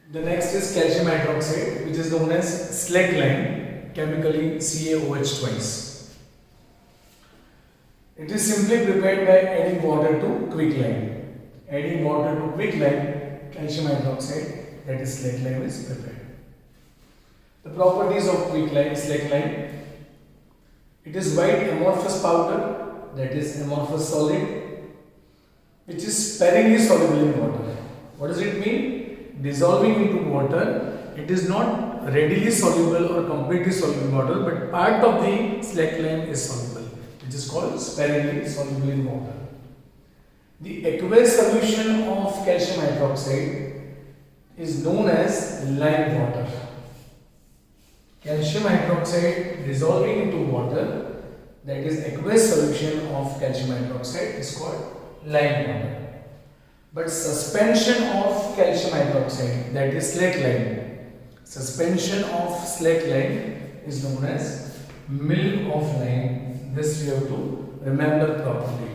The next is calcium hydroxide, which is known as slackline, chemically CaOH twice. It is simply prepared by adding water to quicklime. Adding water to quicklime, calcium hydroxide, that is slackline, is prepared. The properties of quicklime, slackline: it is white amorphous powder, that is amorphous solid, which is sparingly soluble in water. What does it mean? Dissolving into water, it is not readily soluble or completely soluble in water, but part of the slackline is soluble, which is called sparingly soluble in water. The aqueous solution of calcium hydroxide is known as lime water. Calcium hydroxide dissolving into water, that is aqueous solution of calcium hydroxide, is called lime water. But suspension of calcium hydroxide, that is slackline, suspension of slackline is known as milk of lime. This you have to remember properly.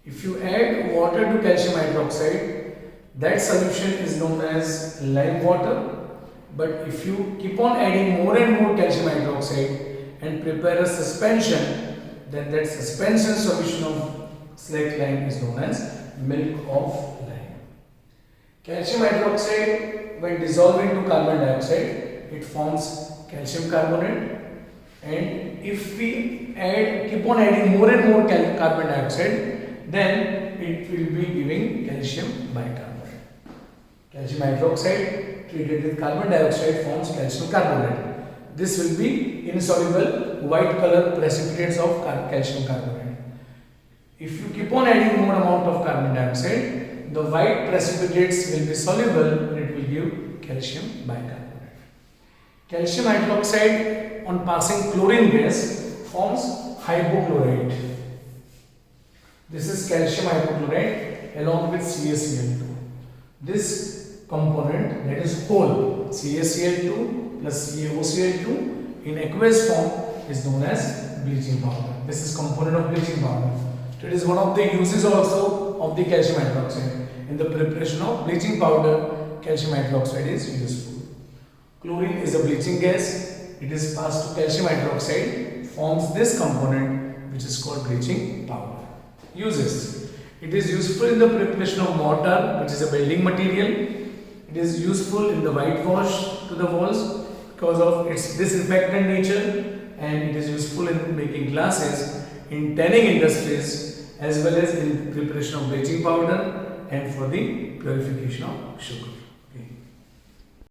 If you add water to calcium hydroxide, that solution is known as lime water. But if you keep on adding more and more calcium hydroxide and prepare a suspension, then that suspension solution of slackline is known as milk of lime. Calcium hydroxide, when dissolved into carbon dioxide, it forms calcium carbonate, and if we keep on adding more and more carbon dioxide, then it will be giving calcium bicarbonate. Calcium hydroxide treated with carbon dioxide forms calcium carbonate. This will be insoluble white color precipitates of calcium carbonate. If you keep on adding more amount of carbon dioxide, the white precipitates will be soluble and it will give calcium bicarbonate. Calcium hydroxide, on passing chlorine gas, forms hypochlorite. This is calcium hypochlorite along with CaCl2. This component, that is whole CaCl2 plus CaOCl2 in aqueous form, is known as bleaching powder. This is component of bleaching powder. It is one of the uses also of the calcium hydroxide. In the preparation of bleaching powder, calcium hydroxide is useful. Chlorine is a bleaching gas. It is passed to calcium hydroxide, forms this component which is called bleaching powder. Uses: it is useful in the preparation of mortar, which is a building material. It is useful in the whitewash to the walls because of its disinfectant nature, and it is useful in making glasses, in tanning industries, as well as in preparation of bleaching powder and for the purification of sugar.